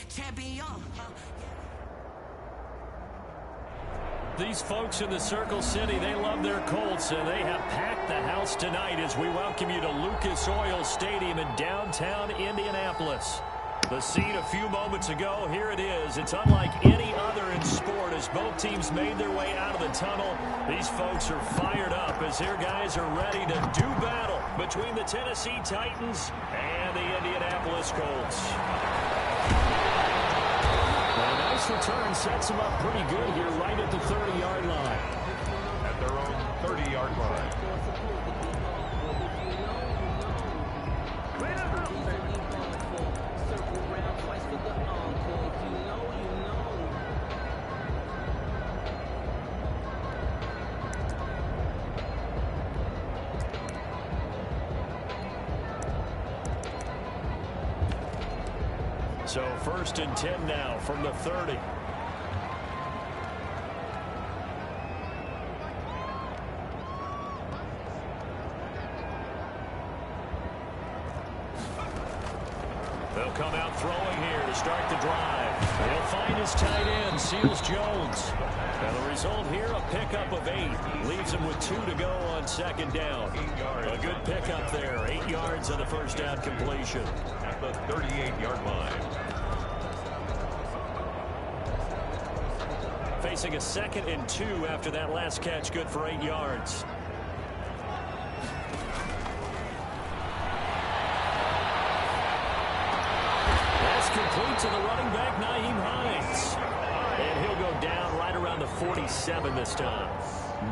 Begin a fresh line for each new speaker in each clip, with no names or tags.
champion.
These folks in the Circle City, they love their Colts, and they have packed the house tonight as we welcome you to Lucas Oil Stadium in downtown Indianapolis. The scene a few moments ago, here it is. It's unlike any other in sport as both teams made their way out of the tunnel. These folks are fired up as their guys are ready to do battle between the Tennessee Titans and the Indianapolis Colts. A nice return sets them up pretty good here right at the 30-yard line.
At their own 30-yard line.
So 1st and 10 now from the 30. They'll come out throwing here to start the drive. He'll find his tight end, Seals Jones. And the result here, a pickup of 8. Leaves him with 2 to go on 2nd down. A good pickup there. 8 yards on the first down completion.
At the 38-yard line.
Facing a 2nd and 2 after that last catch, good for 8 yards. That's complete to the running back, Nyheim Hines. And he'll go down right around the 47 this time.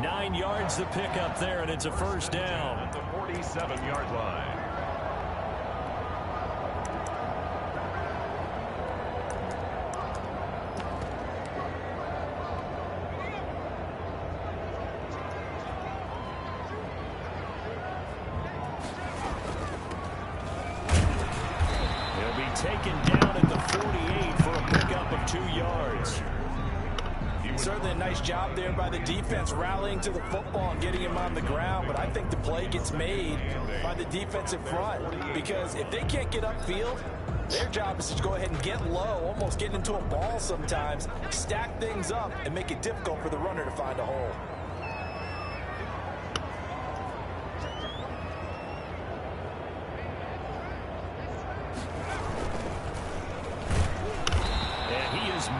9 yards to pick up there, and it's a first down.
At the 47-yard line.
Taken down at the 48 for a pickup of 2 yards.
Certainly a nice job there by the defense rallying to the football and getting him on the ground, but I think the play gets made by the defensive front because if they can't get upfield, their job is to go ahead and get low, almost get into a ball sometimes, stack things up, and make it difficult for the runner to find a hole.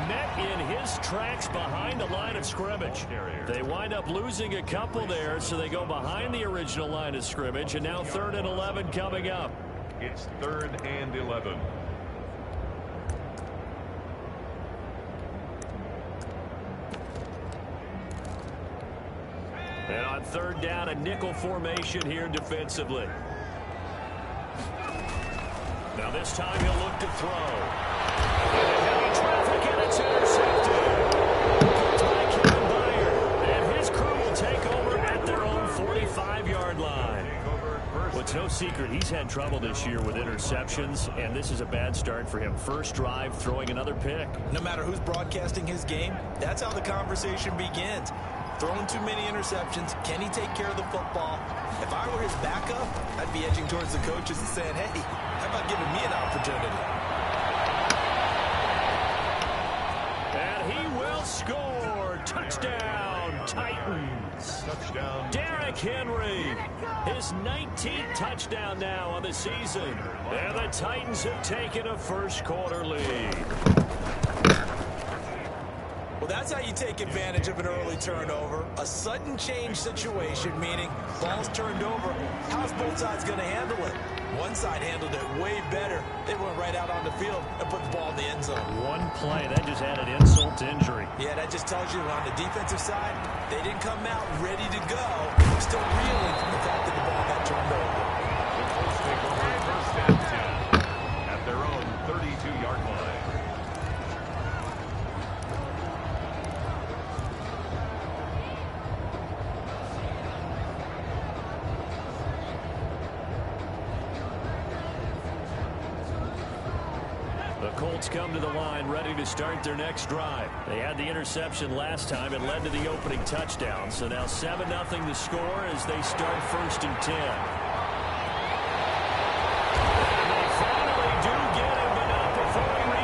Met in his tracks behind the line of scrimmage. They wind up losing a couple there, so they go behind the original line of scrimmage, and now 3rd and 11 coming up.
It's 3rd and 11.
And on 3rd down, a nickel formation here defensively. Now this time he'll look to throw. Heavy traffic, and it's intercepted. By Kevin Byard. And his crew will take over at their own 45-yard line. Well, it's no secret he's had trouble this year with interceptions, and this is a bad start for him. First drive, throwing another pick.
No matter who's broadcasting his game, that's how the conversation begins. Throwing too many interceptions, can he take care of the football? If I were his backup, I'd be edging towards the coaches and saying, hey, how about giving me an opportunity?
Score! Touchdown, Titans!
Touchdown.
Derrick Henry, his 19th touchdown now on the season. And the Titans have taken a first-quarter lead.
Well, that's how you take advantage of an early turnover. A sudden change situation, meaning ball's turned over. How's both sides going to handle it? One side handled it way better. They went right out on the field and put the ball in the end zone.
One play, that just added insult to injury.
Yeah, that just tells you on the defensive side, they didn't come out ready to go. Still reeling from the fact that the ball got turned over.
The Colts take over 1st and 10 at their own 32-yard line.
The Colts come to the line ready to start their next drive. They had the interception last time. It led to the opening touchdown. So now 7-0 the score as they start 1st and 10. And they finally do get him, but not before he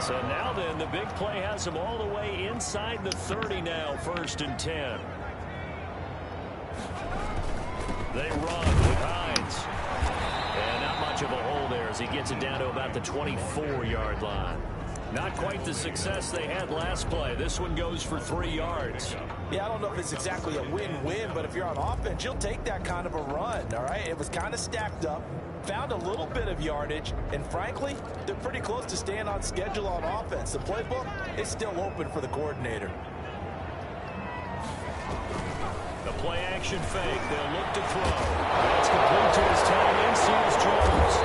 So now then, the big play has them all the way inside the 30 now, 1st and 10. They run with Hines. And not much of a hole there as he gets it down to about the 24-yard line. Not quite the success they had last play. This one goes for 3 yards.
Yeah, I don't know if it's exactly a win-win, but if you're on offense, you'll take that kind of a run, all right? It was kind of stacked up, found a little bit of yardage, and frankly, they're pretty close to staying on schedule on offense. The playbook is still open for the coordinator.
The play-action fake. They'll look to throw. That's complete to his tight end, Seals Jones.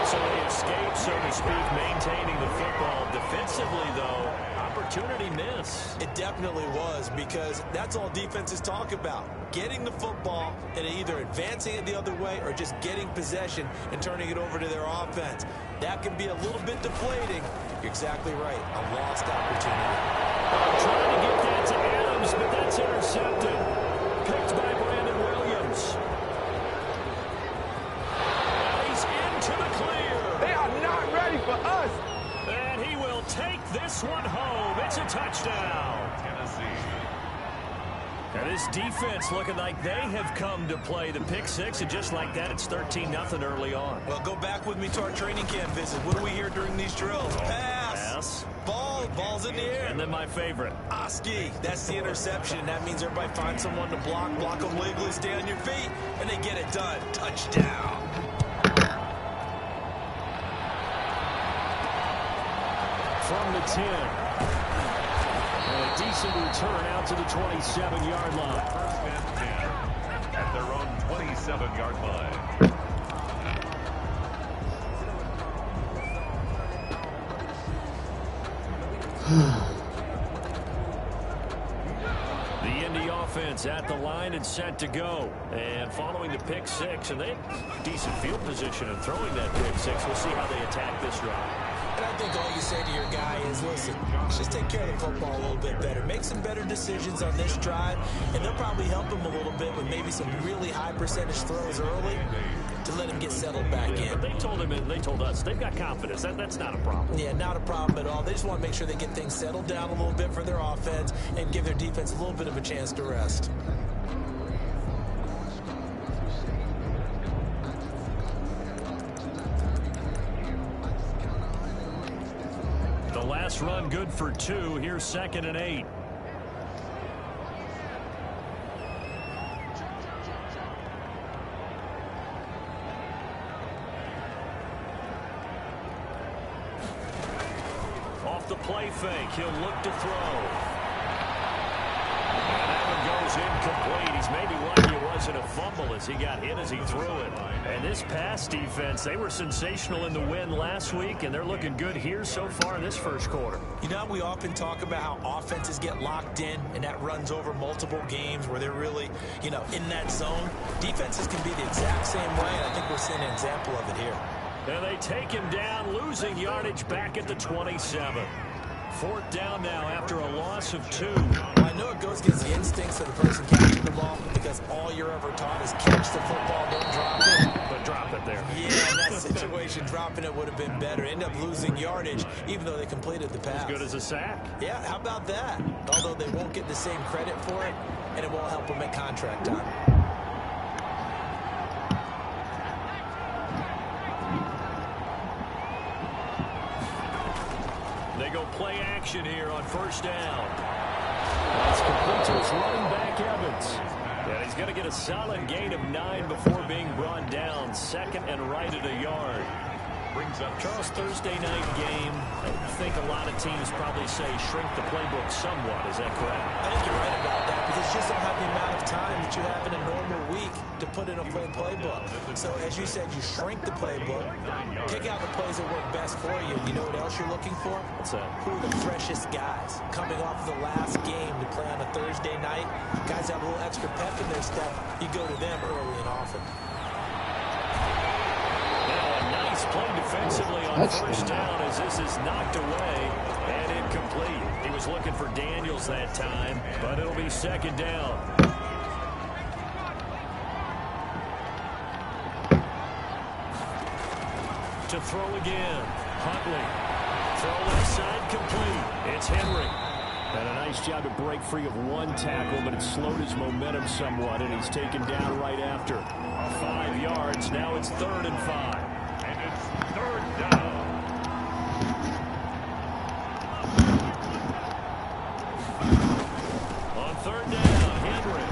So they escape, so to speak, maintaining the football. Defensively, though, opportunity miss.
It definitely was, because that's all defenses talk about. Getting the football and either advancing it the other way or just getting possession and turning it over to their offense. That can be a little bit deflating. You're exactly right. A lost opportunity.
Trying to get that to Adams, but that's intercepted. Picked by Brandon Williams. He's into the clear.
They are not ready for us.
And he will take this one home. It's a touchdown.
Tennessee.
And this defense looking like they have come to play the pick six, and just like that, it's 13-0 early on.
Well, go back with me to our training camp visit. What do we hear during these drills? Pass. Ball's in the air.
And then my favorite.
Oski, that's the interception. That means everybody finds someone to block them legally, stay on your feet, and they get it done. Touchdown.
From the 10. And a decent return out to the 27-yard line.
1st and 10 at their own 27-yard line.
The Indy offense at the line and set to go. And following the pick six, and they have decent field position and throwing that pick six. We'll see how they attack this drive.
And I think all you say to your guy is, listen, just take care of the football a little bit better. Make some better decisions on this drive, and they'll probably help him a little bit with maybe some really high percentage throws early to let him get settled back in.
But they told him and they told us they've got confidence. That's not a problem.
Yeah, not a problem at all. They just want to make sure they get things settled down a little bit for their offense and give their defense a little bit of a chance to rest.
The last run good for 2. Here's 2nd and 8. Off the play fake, he'll look to throw. And that one goes incomplete. He's maybe lucky it wasn't a fumble as he got hit as he threw it. And this pass defense, they were sensational in the win last week, and they're looking good here so far in this first quarter.
You know, we often talk about how offenses get locked in, and that runs over multiple games where they're really, in that zone. Defenses can be the exact same way, and I think we're seeing an example of it here.
And they take him down, losing yardage back at the 27. 4th down now after a loss of 2.
I know it goes against the instincts of the person catching the ball because all you're ever taught is catch the football, don't drop it.
But drop it there.
Yeah, in that situation, dropping it would have been better. End up losing yardage, even though they completed the pass.
As good as a sack.
Yeah, how about that? Although they won't get the same credit for it, and it won't help them at contract time.
They go play action here on 1st down. That's complete to his running back, Evans. And he's going to get a solid gain of 9 before being brought down. 2nd and right at a yard.
Brings up
Charles, Thursday night game. I think a lot of teams probably say shrink the playbook somewhat. Is that correct?
I think you're right about that because you just don't have the amount of time that you have in a normal week to put in a full playbook. So as you said, you shrink the playbook, pick out the plays that work best for you. You know what else you're looking for?
What's that?
Who are the freshest guys coming off the last game to play on a Thursday night? Guys have a little extra pep in their step. You go to them early and often.
Play defensively on 1st down as this is knocked away and incomplete. He was looking for Daniels that time, but it'll be 2nd down. To throw again, Huntley. Throw left side complete. It's Henry. And a nice job to break free of one tackle, but it slowed his momentum somewhat, and he's taken down right after. 5 yards. Now it's 3rd and 5.
And it's 3rd down.
On 3rd down, Henry.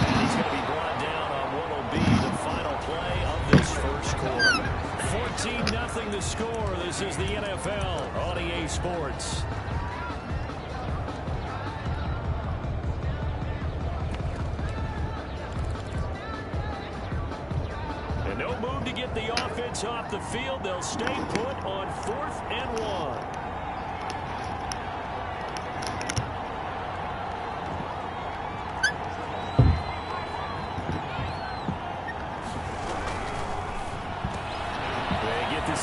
And he's going to be brought down on what will be the final play of this first quarter. 14-0 the score. This is the NFL on EA Sports. And no move to get the offense off the field. They'll stay put on 4th and 1.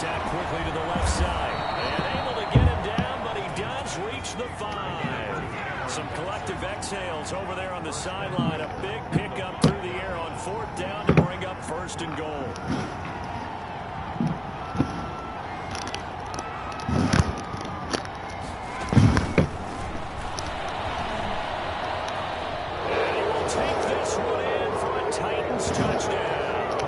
Out quickly to the left side. And able to get him down, but he does reach the 5. Some collective exhales over there on the sideline. A big pickup through the air on 4th down to bring up 1st and goal. And he will take this one in for a Titans touchdown.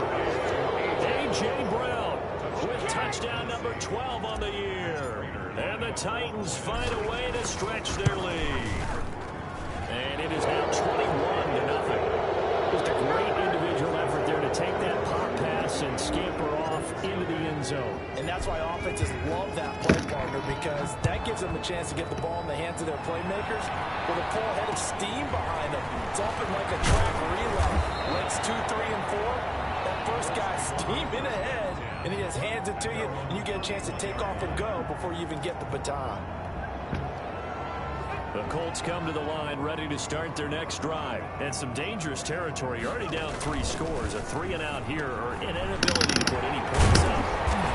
A.J. Brown with touchdown number 12 on the year. And the Titans find a way to stretch their lead. And it is now 21-0. Just a great individual effort there to take that pop pass and scamper off into the end zone.
And that's why offenses love that play, partner, because that gives them a chance to get the ball in the hands of their playmakers with a full head of steam behind them. It's often like a track relay. Legs 2, 3, and 4. That first guy steaming ahead, and he just hands it to you, and you get a chance to take off and go before you even get the baton.
The Colts come to the line ready to start their next drive. And some dangerous territory. You're already down 3 scores. A 3-and-out here, or an inability to put any points up.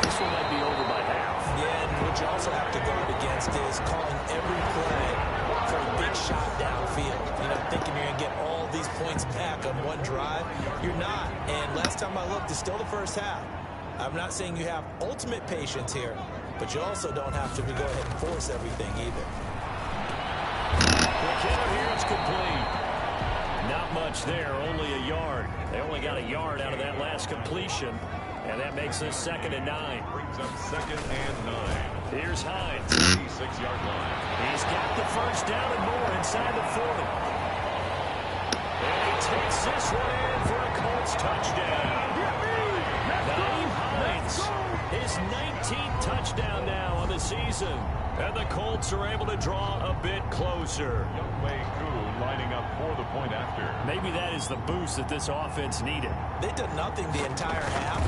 This one might be over by half.
Yeah, and what you also have to guard against is calling every play for a big shot downfield. You know, thinking you're going to get all these points back on one drive. You're not. And last time I looked, it's still the first half. I'm not saying you have ultimate patience here, but you also don't have to go ahead and force everything either.
The kicker here is complete. Not much there, only a yard. They only got a yard out of that last completion, and that makes this 2nd and 9.
Brings up 2nd and 9.
Here's Hines.
36-yard line.
He's got the first down and more inside the 40. And he takes this one in for a Colts touchdown. Nyheim Hines, his 19th touchdown now on the season. And the Colts are able to draw a bit closer.
Younghoe Koo lining up for the point after.
Maybe that is the boost that this offense needed.
They did nothing the entire half,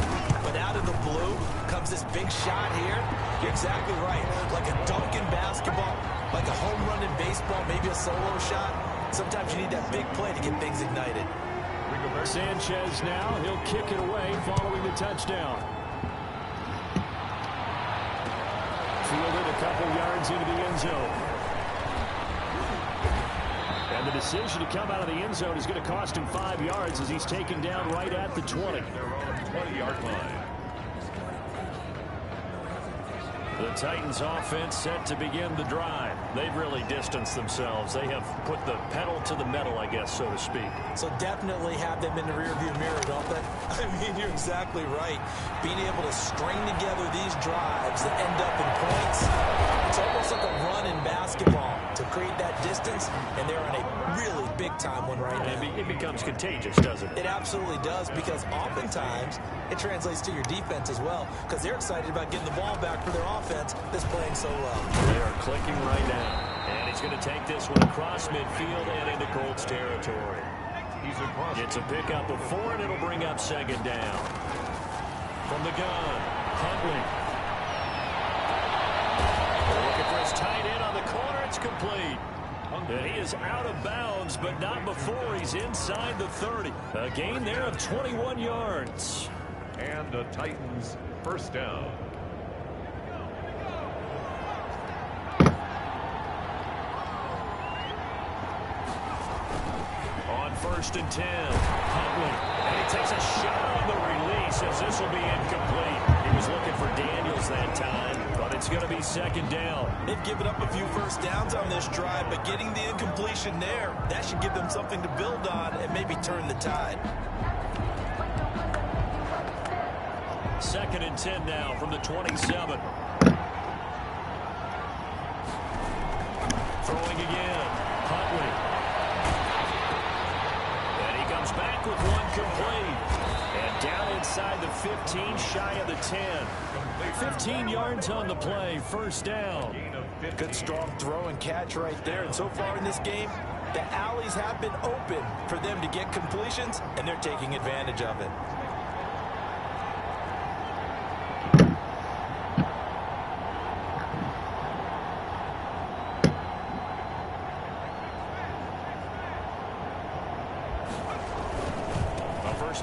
but out of the blue comes this big shot here. You're exactly right. Like a dunk in basketball, like a home run in baseball, maybe a solo shot. Sometimes you need that big play to get things ignited.
Sanchez now, he'll kick it away following the touchdown. Fielded a couple yards into the end zone. And the decision to come out of the end zone is going to cost him 5 yards as he's taken down right at the 20.
Their own 20-yard line.
The Titans offense set to begin the drive. They've really distanced themselves. They have put the pedal to the metal, I guess, so to speak.
So definitely have them in the rearview mirror, don't they? I mean, you're exactly right. Being able to string together these drives that end up in points, it's almost like a run in basketball to create that distance, and they're on a really big-time one right now.
It becomes contagious, doesn't it?
It absolutely does, because oftentimes it translates to your defense as well, because they're excited about getting the ball back for their offense that's playing so well.
They are clicking right now. And he's going to take this one across midfield and into Colts territory.
He's across.
It's a pickup of 4, and it'll bring up 2nd down. From the gun, Huntley. Looking for his tight end on the corner. It's complete. And he is out of bounds, but not before he's inside the 30. A gain there of 21 yards.
And the Titans first down.
On 1st and 10, Huntley. And he takes a shot on the release as this will be incomplete. He was looking for Daniels that time, but it's going to be second down.
They've given up a few first downs on this drive, but getting the incompletion there, that should give them something to build on and maybe turn the tide.
Second and 10 now from the 27. Throwing again. Huntley. And he comes back with one complete. And down inside the 15, shy of the 10. 15 yards on the play, first down.
Good strong throw and catch right there. And so far in this game, the alleys have been open for them to get completions, and they're taking advantage of it.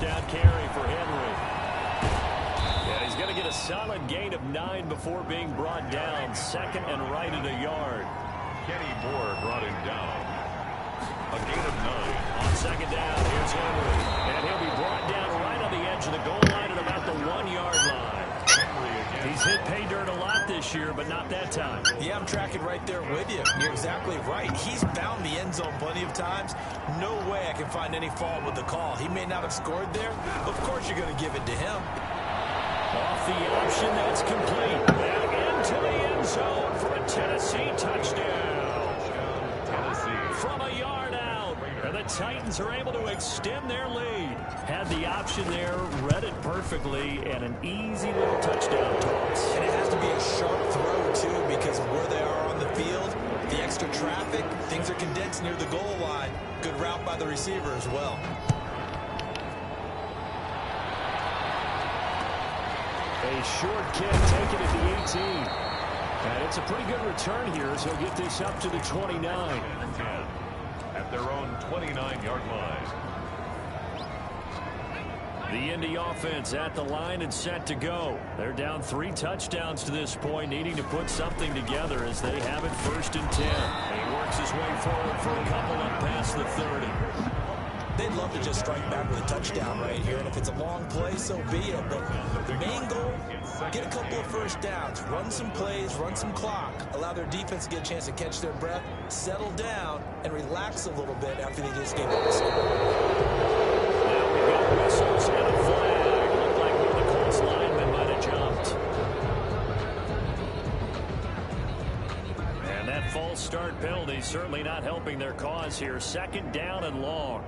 Down carry for Henry. Yeah, he's going to get a solid gain of 9 before being brought down. Second and right at a yard.
Kenny Moore brought him down. A gain of 9.
On second down, here's Henry. And he'll be brought down right on the edge of the goal line at about the 1-yard line. He's hit pay dirt a lot this year, but not that time.
Yeah, I'm tracking right there with you. You're exactly right. He's found the end zone plenty of times. No way I can find any fault with the call. He may not have scored there. Of course you're going to give it to him.
Off the option, that's complete. Back into the end zone for a Tennessee touchdown.
Tennessee.
From a yard out. And the Titans are able to extend their lead. Had the option there, read it perfectly, and an easy little touchdown toss.
And it has to be a sharp throw, too, because of where they are on the field, the extra traffic, things are condensed near the goal line. Good route by the receiver as well.
A short kick taken at the 18. And it's a pretty good return here as he'll get this up to the 29.
At their own 29-yard line.
The Indy offense at the line and set to go. They're down 3 touchdowns to this point, needing to put something together as they have it first and 10. And he works his way forward for a couple up past the 30.
They'd love to just strike back with a touchdown right here, and if it's a long play, so be it. But the main goal, get a couple of first downs, run some plays, run some clock, allow their defense to get a chance to catch their breath, settle down, and relax a little bit after they just gave up a score.
Now we've got whistles and a flag. Looked like one of the Colts linemen might have jumped. And that false start penalty certainly not helping their cause here. Second down and long.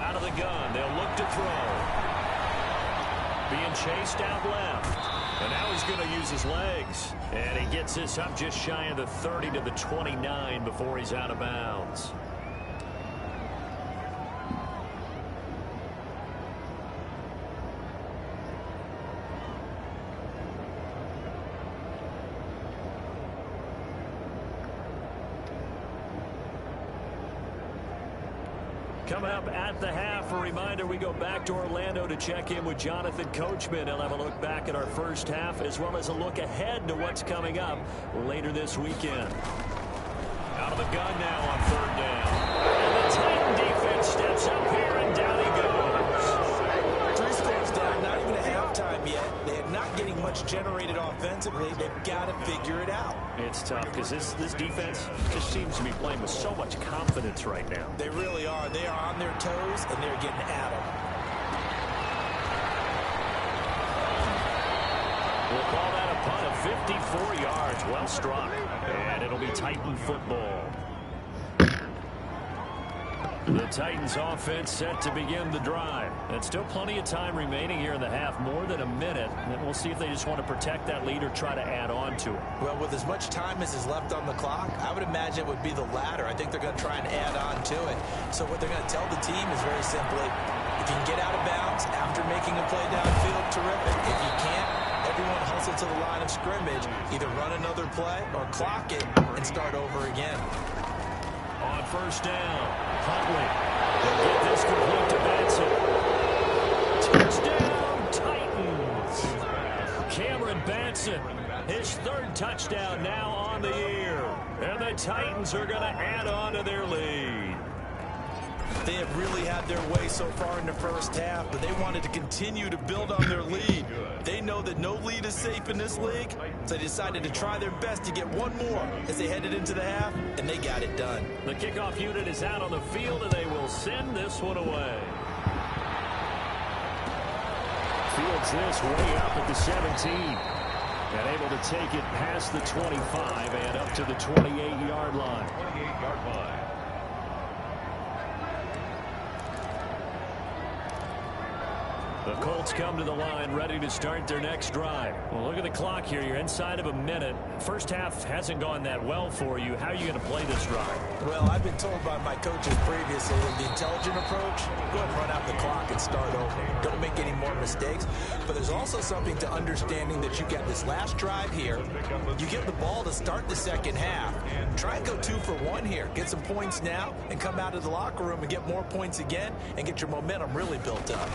Out of the gun, they'll look to throw. Being chased out left. And now he's going to use his legs. And he gets this up just shy of the 30 to the 29 before he's out of bounds. Coming up at the half, a reminder, we go back to Orlando to check in with Jonathan Coachman. He'll have a look back at our first half as well as a look ahead to what's coming up later this weekend. Out of the gun now on third down. And the Titan defense steps up here and down he goes.
3 scores down, not even at halftime yet. They're not getting much generated offensively. They've got to figure it out.
It's tough because this defense just seems to be playing with so much confidence right now.
They really are. They are on their toes, and they're getting at them.
We'll call that a punt of 54 yards. Well struck. And it'll be Titan football. The Titans offense set to begin the drive. And still plenty of time remaining here in the half, more than a minute. And we'll see if they just want to protect that lead or try to add on to it.
Well, with as much time as is left on the clock, I would imagine it would be the latter. I think they're going to try and add on to it. So what they're going to tell the team is very simply, if you can get out of bounds after making a play downfield, terrific. If you can't, everyone hustle to the line of scrimmage. Either run another play or clock it and start over again.
On first down, Huntley will get this complete to Batson. Touchdown, Titans. Cameron Batson, his 3rd touchdown now on the year. And the Titans are going to add on to their lead.
They have really had their way so far in the first half, but they wanted to continue to build on their lead. They know that no lead is safe in this league, so they decided to try their best to get one more as they headed into the half, and they got it done.
The kickoff unit is out on the field, and they will send this one away. Fields this way up at the 17. And able to take it past the 25 and up to the 28-yard line.
28-yard line.
The Colts come to the line ready to start their next drive. Well, look at the clock here. You're inside of a minute. First half hasn't gone that well for you. How are you going to play this drive?
Well, I've been told by my coaches previously that the intelligent approach, go ahead and run out the clock and start over. Don't make any more mistakes. But there's also something to understanding that you got this last drive here. You get the ball to start the second half. Try and go 2 for 1 here. Get some points now and come out of the locker room and get more points again and get your momentum really built up.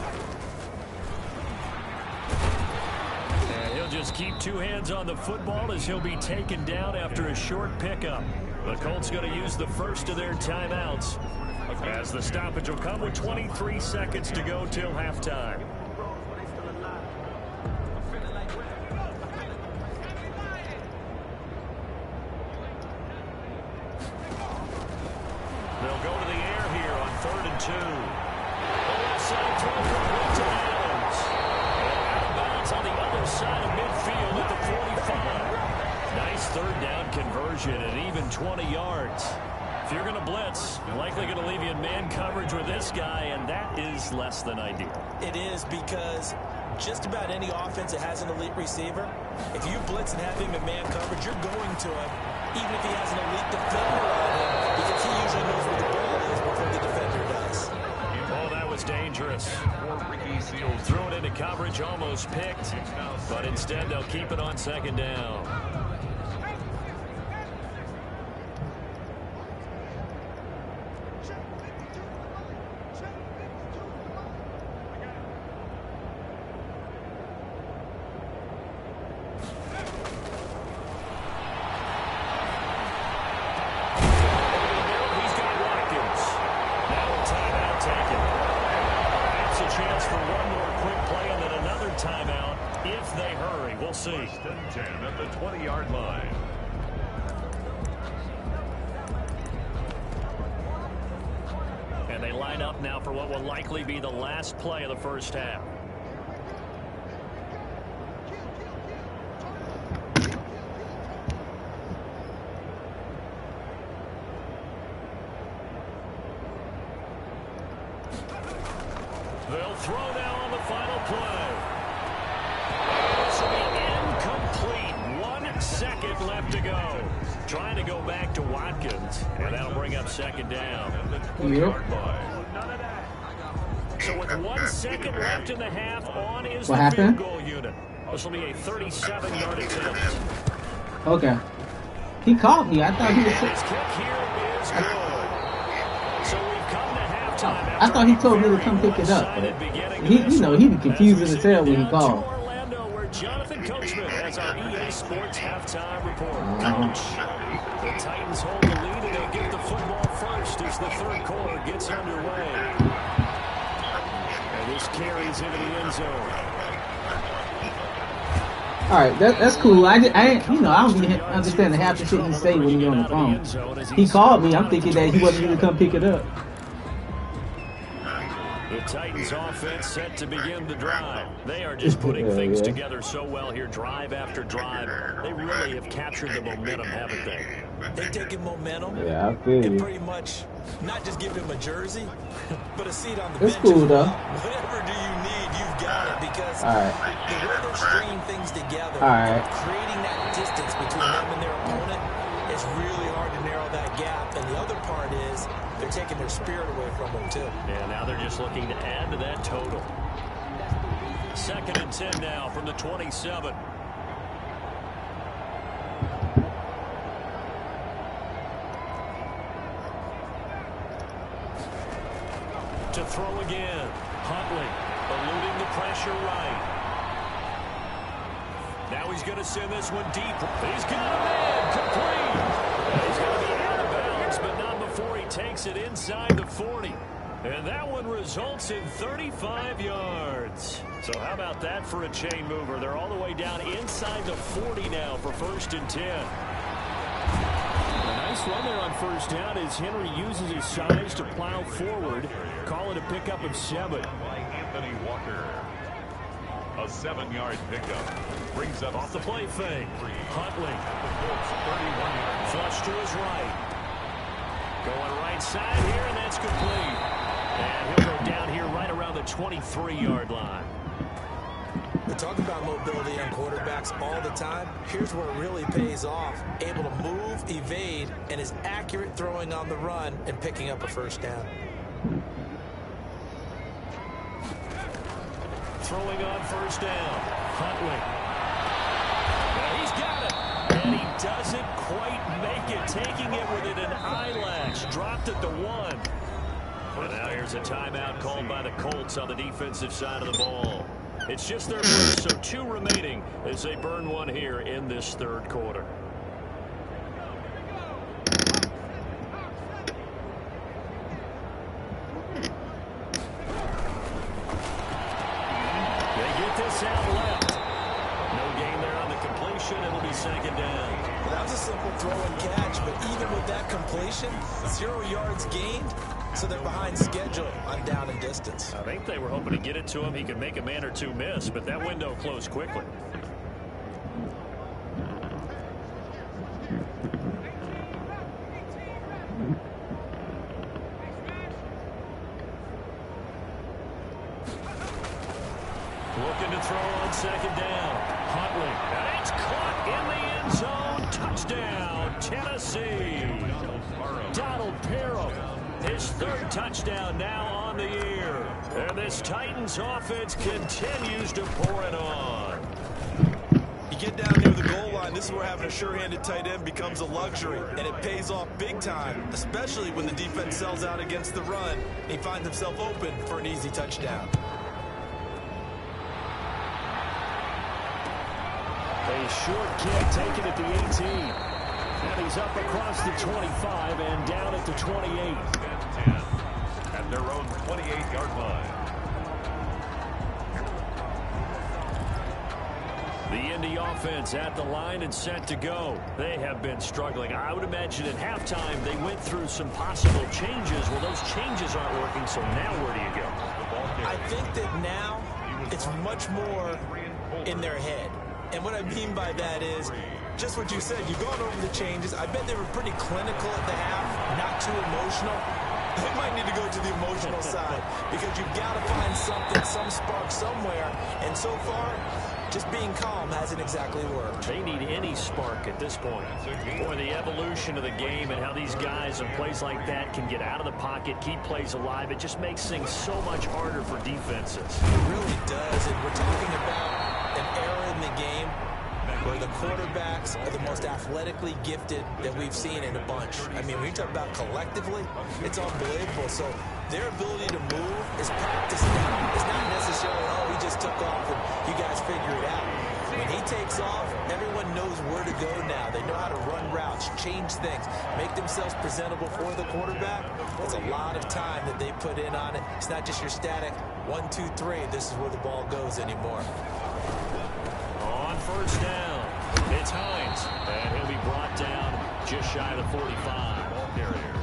And he'll just keep 2 hands on the football as he'll be taken down after a short pickup. The Colts going to use the first of their timeouts as the stoppage will come with 23 seconds to go till halftime. They'll go to the air here on 3rd and 2. The left side throw from to Adams. Out of bounds on the other side of midfield at the 45. Nice 3rd down conversion and even 20 yards. If you're going to blitz, you're likely going to leave you in man coverage with this guy, and that is less than ideal.
It is, because just about any offense that has an elite receiver, if you blitz and have him in man coverage, you're going to him, even if he has an elite defender on him, because he usually knows where the ball is before the defender does.
Oh, that was dangerous. Threw it into coverage, almost picked, but instead they'll keep it on 2nd down. See.
1st and 10 at the 20-yard line.
And they line up now for what will likely be the last play of the first half. They'll throw now on the final play. This will be incomplete. 1 second left to go. Trying to go back to Watkins, and that'll bring up 2nd down. So with 1 second left in the half, on is the field goal unit. This will be a 37-yard attempt.
Okay. He called me. I thought he was.
His kick here is good. So we've come to halftime.
I thought he told me to come pick it up. He be confusing as hell when he called.
Orlando, where Jonathan Coachman has our EA Sports halftime report. Coach, the Titans hold the lead, and they'll get the football first as the 3rd quarter gets underway. And this carries into the end zone.
All right, that's cool. I don't really understand half the shit he say when he's on the phone. He called me. I'm thinking that he wasn't going to come pick it up.
The Titans offense set to begin the drive. They are just putting things together so well here, drive after drive. They really have captured the momentum, haven't they?
They've taken momentum
and
pretty much not just give him a jersey, but a seat on the
bench.
It's
cool, though.
Whatever do you need, you've got it, because the way they're stringing things together, creating that distance between them and their opponent, it's really hard to narrow that gap. And the other part is they're taking their spirit away from them, too.
Yeah, now they're just looking to add to that total. 2nd and 10 now from the 27. To throw again. Huntley eluding the pressure right. Now he's going to send this one deep. He's got a man complete. He's going to be out of bounds, but not before he takes it inside the 40. And that one results in 35 yards. So how about that for a chain mover? They're all the way down inside the 40 now for 1st and 10. A nice run there on 1st down as Henry uses his size to plow forward. Call it a pickup of 7.
By Anthony Walker. A 7-yard pickup. Brings up
off the play fake. Huntley.
31 yards.
Flush to his right. Going right side here, and that's complete. And he'll go down here right around the 23-yard line.
We talk about mobility on quarterbacks all the time. Here's where it really pays off. Able to move, evade, and is accurate throwing on the run and picking up a 1st down.
Throwing on 1st down. Huntley. He's got it. And he doesn't quite make it. Taking it within an eyelash. Dropped at the 1. And now here's a timeout called by the Colts on the defensive side of the ball. It's just their first, so 2 remaining as they burn one here in this 3rd quarter. They get this out left. No gain there on the completion. It'll be 2nd down.
Well, that was a simple throw and catch, but even with that completion, 0 yards gained. So they're behind schedule on down and distance.
I think they were hoping to get it to him. He could make a man or 2 miss, but that window closed quickly. Looking to throw on 2nd down. Huntley. And it's caught in the end zone. Touchdown, Tennessee. Donald Parham. His 3rd touchdown now on the year. And this Titans offense continues to pour it on.
You get down near the goal line, this is where having a sure-handed tight end becomes a luxury. And it pays off big time, especially when the defense sells out against the run. And he finds himself open for an easy touchdown.
A short kick taken at the 18. And he's up across the 25 and down at the 28.
10 at their own 28-yard line.
The Indy offense at the line and set to go. They have been struggling. I would imagine at halftime they went through some possible changes. Well, those changes aren't working, so now where do you go?
I think that now it's much more in their head. And what I mean by that is just what you said. You've gone over the changes. I bet they were pretty clinical at the half, not too emotional. They might need to go to the emotional side because you've got to find something, some spark somewhere. And so far, just being calm hasn't exactly worked.
They need any spark at this point. Boy, the evolution of the game and how these guys in plays like that can get out of the pocket, keep plays alive, it just makes things so much harder for defenses.
It really does. And we're talking about an era in the game where the quarterbacks are the most athletically gifted that we've seen in a bunch. I mean, when you talk about collectively, it's unbelievable. So their ability to move is practiced now. It's not necessarily, oh, he just took off and you guys figure it out. When he takes off, everyone knows where to go now. They know how to run routes, change things, make themselves presentable for the quarterback. It's a lot of time that they put in on it. It's not just your static 1, 2, 3. This is where the ball goes anymore.
On 1st down, it's Hines, and he'll be brought down just shy of the 45. Ball carrier.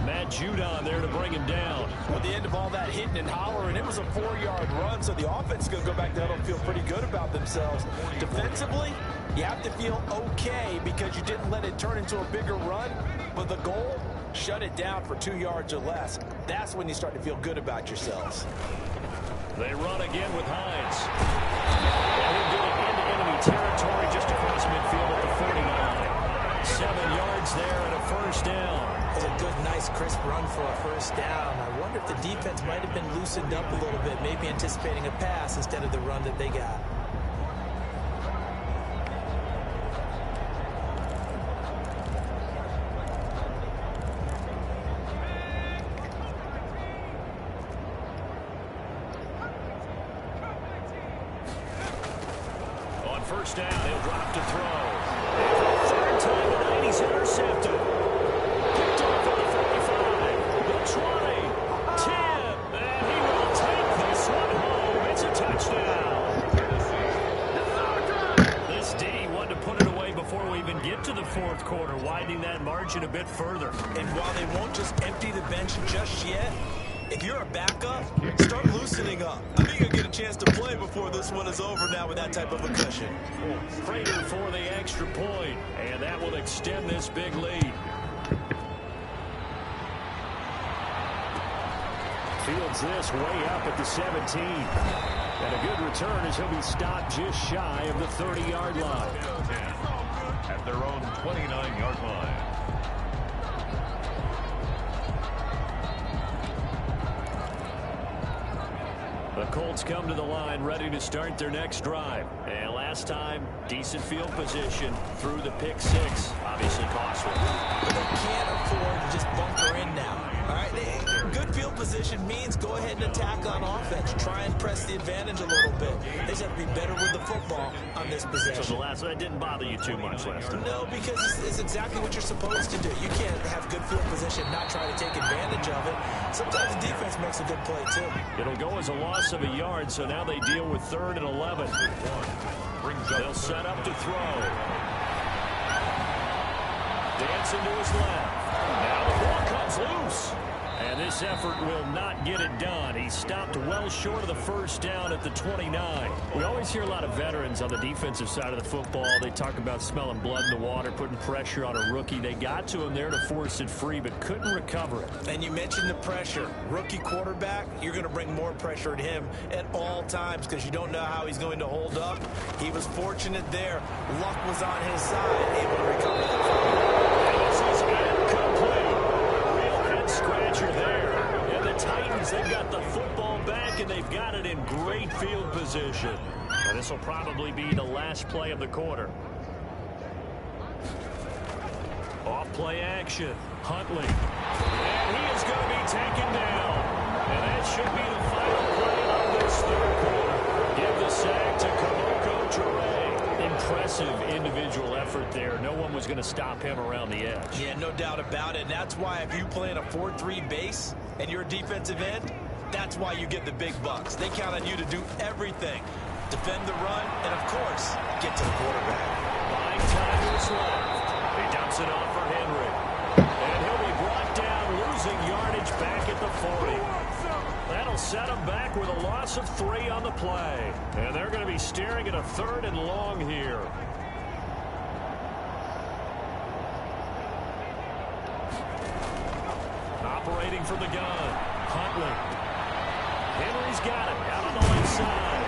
Matt Judon there to bring him down.
At the end of all that hitting and hollering, it was a 4-yard run, so the offense is going to go back there and feel pretty good about themselves. Defensively, you have to feel okay because you didn't let it turn into a bigger run, but the goal, shut it down for 2 yards or less. That's when you start to feel good about yourselves.
They run again with Hines. And he'll get it into enemy territory just across midfield at the 49. 7 yards there and a 1st down.
It's a good, nice, crisp run for a 1st down. I wonder if the defense might have been loosened up a little bit, maybe anticipating a pass instead of the run that they got.
On 1st down, he'll drop to throw. And for the 3rd time tonight, he's intercepted. Picked off at the 45, the 20, 10. bit further.
And while they won't just empty the bench just yet, if you're a backup, start loosening up. I think you'll get a chance to play before this one is over now with that type of a cushion.
Prater for the extra point, and that will extend this big lead. Fields this way up at the 17. And a good return as he'll be stopped just shy of the 30-yard line.
At their own 29-yard line.
The Colts come to the line ready to start their next drive. And last time, decent field position through the pick six. Obviously costly.
But they can't afford to just bunker in now. All right, good field position means go ahead and attack on offense. Try and press the advantage a little bit. They just have to be better with the football on this possession.
So the last one didn't bother you too much last time?
No, because it's exactly what you're supposed to do. You can't have good field position, not try to take advantage of it. Sometimes the defense makes a good play, too.
It'll go as a loss of a yard, so now they deal with 3rd and 11. They'll set up to throw. Dancing to his left. Now the ball comes loose. And this effort will not get it done. He stopped well short of the first down at the 29. We always hear a lot of veterans on the defensive side of the football. They talk about smelling blood in the water, putting pressure on a rookie. They got to him there to force it free, but couldn't recover it.
And you mentioned the pressure. Rookie quarterback, you're going to bring more pressure at him at all times because you don't know how he's going to hold up. He was fortunate there. Luck was on his side, able to recover the football.
And this is incomplete. Scratcher there. And the Titans, they've got the football back, and they've got it in great field position. And this will probably be the last play of the quarter. Off play action. Huntley. And he is going to be taken down. And that should be the final play of this third quarter. Give the sack to Kemoko Turay. Impressive individual effort there. No one was going to stop him around the edge.
Yeah, no doubt about it. And that's why if you play in a 4-3 base and you're a defensive end, that's why you get the big bucks. They count on you to do everything. Defend the run and, of course, get to the quarterback.
Buying time is left. He dumps it off for Henry. And he'll be brought down, losing yardage back at the 40. That'll set them back with a loss of 3 on the play. And they're going to be staring at a 3rd and long here. Operating from the gun. Huntley. Henry's got it out on the left side.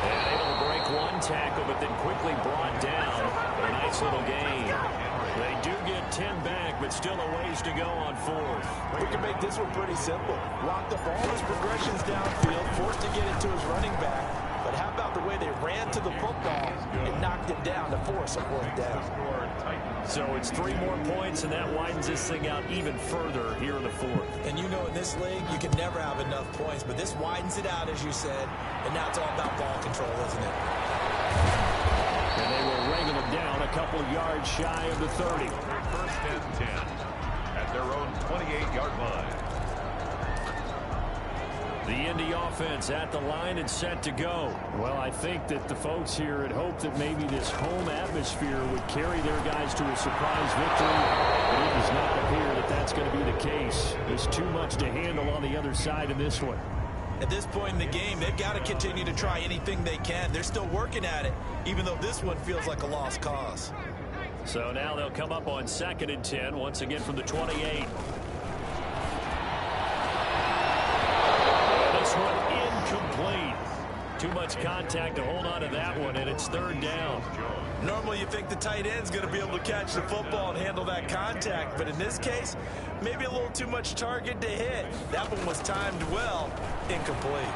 And able to break one tackle, but then quickly brought down. A nice little gain. They do get 10 back, but still a ways to go on 4th.
We can make this one pretty simple. Locked up all his progressions downfield, forced to get it to his running back. But how about the way they ran to the football and knocked it down to force a 4th down?
So it's 3 more points, and that widens this thing out even further here in the 4th.
And you know in this league, you can never have enough points, but this widens it out, as you said, and now it's all about ball control, isn't it?
And they will wrangle it down a couple of yards shy of the 30.
1st and 10 at their own 28-yard line.
The Indy offense at the line and set to go. Well, I think that the folks here had hoped that maybe this home atmosphere would carry their guys to a surprise victory, but it does not appear that that's going to be the case. There's too much to handle on the other side in this one.
At this point in the game, they've got to continue to try anything they can. They're still working at it, even though this one feels like a lost cause.
So now they'll come up on 2nd and 10, once again from the 28. This one incomplete. Too much contact to hold on to that one, and it's 3rd down.
Normally you think the tight end's going to be able to catch the football and handle that contact, but in this case, maybe a little too much target to hit. That one was timed well, incomplete.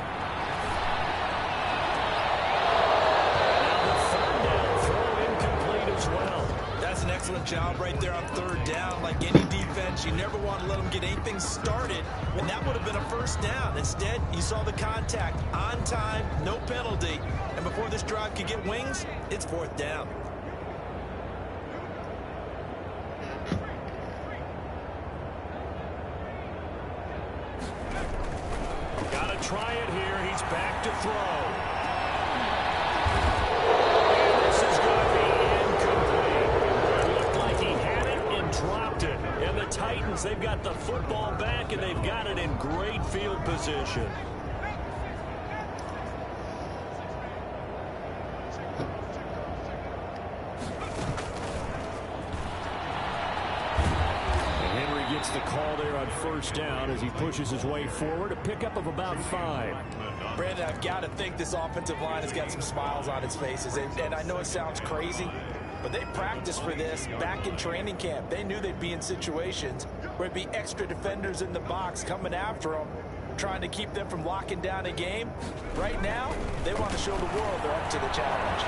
Now the 3rd down throw incomplete as well.
That's an excellent job right there on 3rd down. Like any defense, you never want to let them get anything started, and that would have been a 1st down. Instead, you saw the contact on time, no penalty, and before this drive could get wings, it's 4th down.
Got to try it here. He's back to throw. And this is going to be incomplete. It looked like he had it and dropped it. Lions. They've got the football back, and they've got it in great field position. Gets the call there on first down as he pushes his way forward. A pickup of about 5.
Brandon, I've got to think this offensive line has got some smiles on its faces. And I know it sounds crazy, but they practiced for this back in training camp. They knew they'd be in situations where there'd be extra defenders in the box coming after them, trying to keep them from locking down a game. Right now, they want to show the world they're up to the challenge.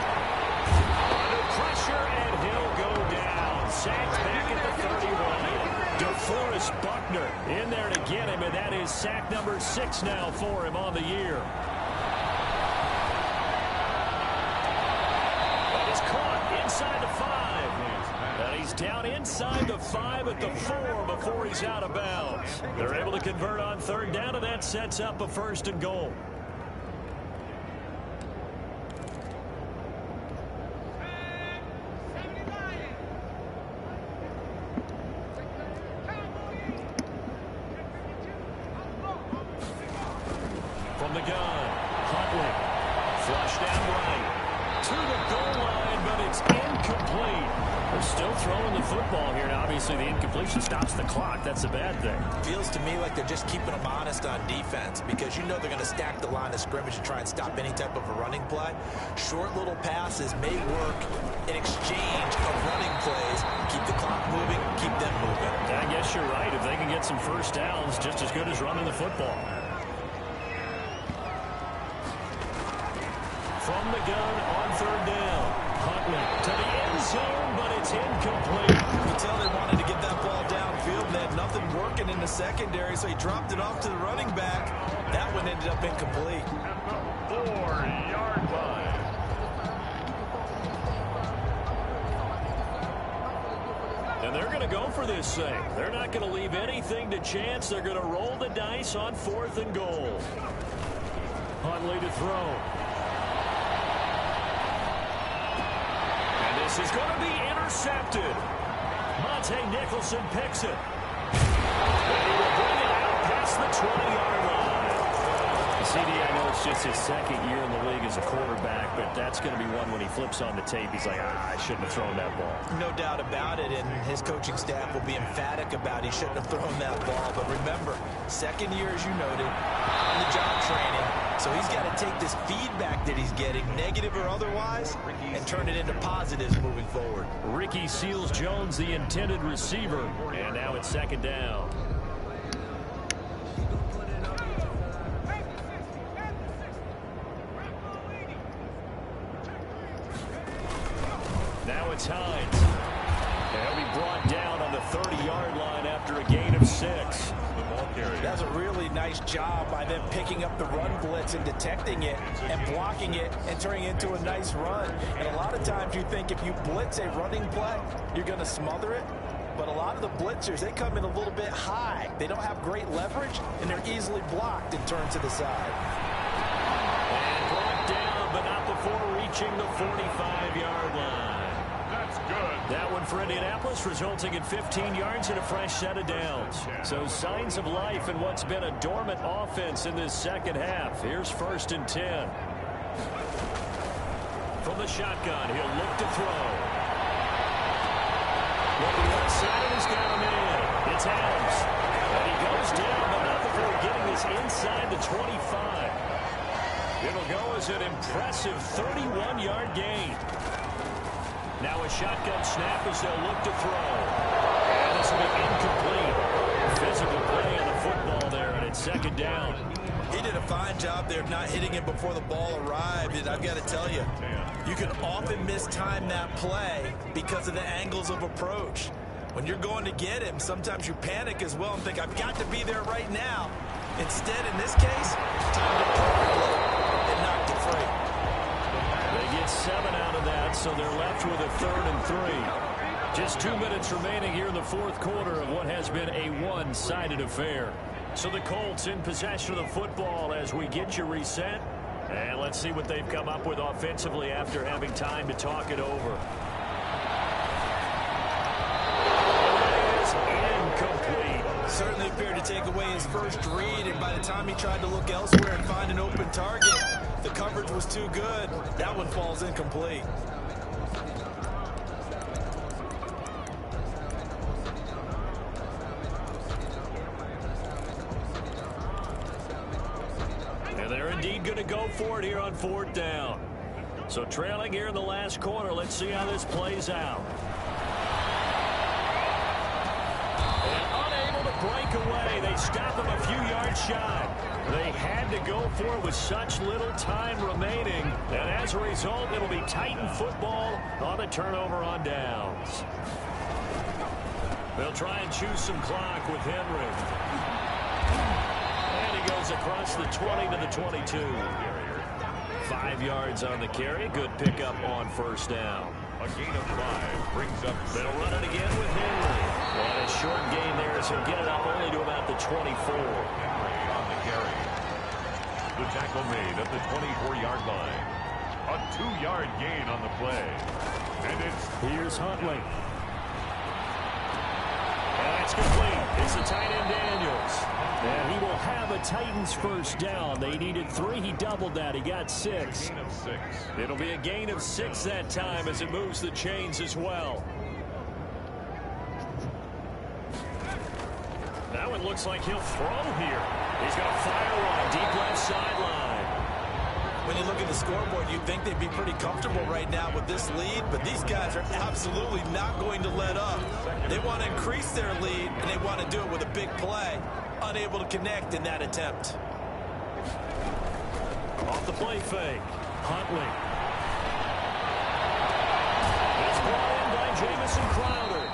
Under pressure, and he'll go down. Sacked back at the 31. DeForest Buckner in there to get him, and that is sack number 6 now for him on the year. That is caught inside the 5. And he's down inside the 5 at the 4 before he's out of bounds. They're able to convert on third down, and that sets up a 1st and goal. From the gun, Huntley, flush down right, to the goal line, but it's incomplete. They're still throwing the football here, and obviously the incompletion stops the clock. That's a bad thing.
Feels to me like they're just keeping them honest on defense, because you know they're going to stack the line of scrimmage and try and stop any type of a running play. Short little passes may work in exchange of running plays. Keep the clock moving, keep them moving.
I guess you're right. If they can get some first downs, just as good as running the football. From the gun on third down. Huntley to the end zone, but it's incomplete.
You can tell they wanted to get that ball downfield, and they had nothing working in the secondary, so he dropped it off to the running back. That one ended up incomplete.
4-yard line.
And they're going to go for this thing. They're not going to leave anything to chance. They're going to roll the dice on 4th and goal. Huntley to throw. This is going to be intercepted. Monte Nicholson picks it. And he will bring it out past the 20-yard line. CD, I know it's just his 2nd year in the league as a quarterback, but that's going to be one when he flips on the tape. He's like, I shouldn't have thrown that ball.
No doubt about it, and his coaching staff will be emphatic about he shouldn't have thrown that ball. But remember, 2nd year, as you noted, on the job training. So he's got to take this feedback that he's getting, negative or otherwise, and turn it into positives moving forward.
Ricky Seals-Jones, the intended receiver, and now it's 2nd down. Now it's Hines. He'll be brought down on the 30-yard line after a gain of 6.
That's a really nice job by them picking up the run blitz and detecting it and blocking it and turning it into a nice run. And a lot of times you think if you blitz a running play, you're going to smother it. But a lot of the blitzers, they come in a little bit high. They don't have great leverage, and they're easily blocked and turned to the side.
And brought down, but not before reaching the 45-yard line.
That's good.
That one for Indianapolis, resulting in 15 yards and a fresh set of downs. So signs of life in what's been a dormant offense in this 2nd half. Here's 1st and 10. From the shotgun, he'll look to throw. Looking right side, and he's got him in. It's Adams. And he goes down, but not before getting this inside the 25. It'll go as an impressive 31-yard gain. Now a shotgun snap as they'll look to throw. And this will be incomplete. Physical play on the football there, and it's 2nd down.
He did a fine job there of not hitting it before the ball arrived, and I've got to tell you, you can often mistime that play because of the angles of approach. When you're going to get him, sometimes you panic as well and think, I've got to be there right now. Instead, in this case, timed it perfectly and knocked it free.
They get 7 out of that, so they're left with a 3rd and 3. Just 2 minutes remaining here in the 4th quarter of what has been a one-sided affair. So the Colts in possession of the football as we get you reset. And let's see what they've come up with offensively after having time to talk it over. It is incomplete.
away his first read, and by the time he tried to look elsewhere and find an open target, the coverage was too good. That one falls incomplete.
And they're indeed going to go for it here on 4th down. So trailing here in the last quarter. Let's see how this plays out. Break away. They stop him a few yards shy. They had to go for it with such little time remaining. And as a result, it'll be Titan football on the turnover on downs. They'll try and choose some clock with Henry. And he goes across the 20 to the 22. 5 yards on the carry. Good pickup on 1st down.
A gain of 5 brings up.
They'll run it again with Henry. And a short gain there as he'll get it up only to about the 24.
Henry on the carry. The tackle made at the 24-yard line. A 2-yard gain on the play. And
here's Huntley. And that's complete. It's the tight end Daniels. And he will have a Titans 1st down. They needed 3. He doubled that. He got 6.
gain of 6.
It'll be a gain of 6 that time as it moves the chains as well. That one looks like he'll throw here. He's going to fire one deep left sideline.
When you look at the scoreboard, you'd think they'd be pretty comfortable right now with this lead, but these guys are absolutely not going to let up. They want to increase their lead, and they want to do it with a big play. Unable to connect in that attempt.
Off the play fake. Huntley. It's brought in by Jamison Crowder.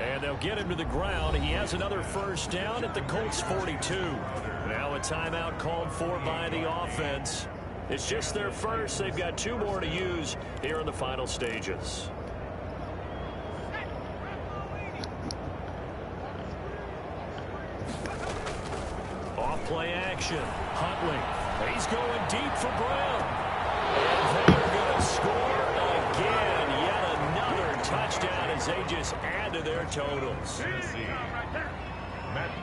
And they'll get him to the ground. He has another 1st down at the Colts 42. Now a timeout called for by the offense. It's just their first. They've got 2 more to use here in the final stages. Off-play action. Huntley. He's going deep for Brown. And they're going to score again. Yet another touchdown as they just add to their totals.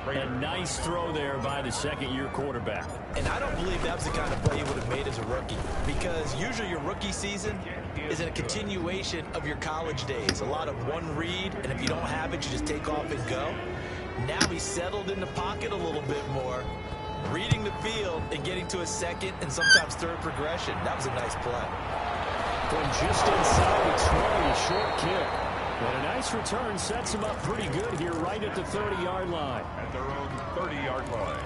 A nice throw there by the 2nd-year quarterback.
And I don't believe that was the kind of play he would have made as a rookie, because usually your rookie season is in a continuation of your college days. A lot of one read, and if you don't have it, you just take off and go. Now he's settled in the pocket a little bit more, reading the field and getting to a 2nd and sometimes 3rd progression. That was a nice play.
From just inside the 20, a short kick. But a nice return sets him up pretty good here right at the 30-yard line.
At their own 30-yard line.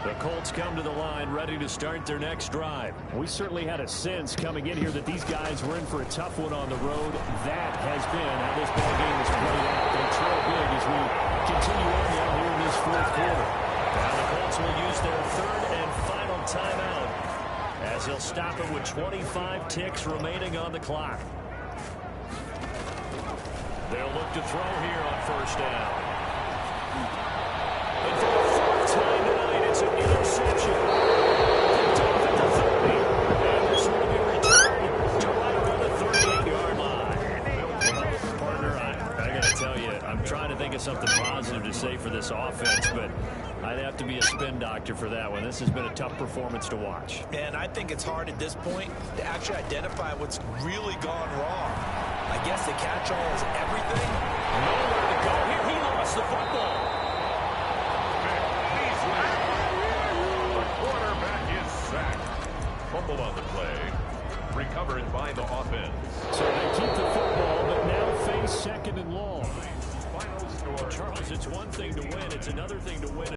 The Colts come to the line ready to start their next drive. We certainly had a sense coming in here that these guys were in for a tough one on the road. That has been how this ball game has played out. They trail big as we continue on now here in this 4th quarter. Now the Colts will use their 3rd and final timeout as he'll stop it with 25 ticks remaining on the clock. They'll look to throw here on 1st down. And for the 4th time tonight, it's an interception. Picked off at the 30. And this will be returned to right around the 38-yard line. Partner, I got to tell you, I'm trying to think of something positive to say for this offense, but I'd have to be a spin doctor for that one. This has been a tough performance to watch.
And I think it's hard at this point to actually identify what's really gone wrong. I guess the catch-all is everything.
Nowhere to go here. He lost the football.
The quarterback is sacked. Fumble on the play. Recovered by the offense.
So they keep the football, but now face 2nd and long.
Final score.
Charles, it's one thing to win. It's another thing to win.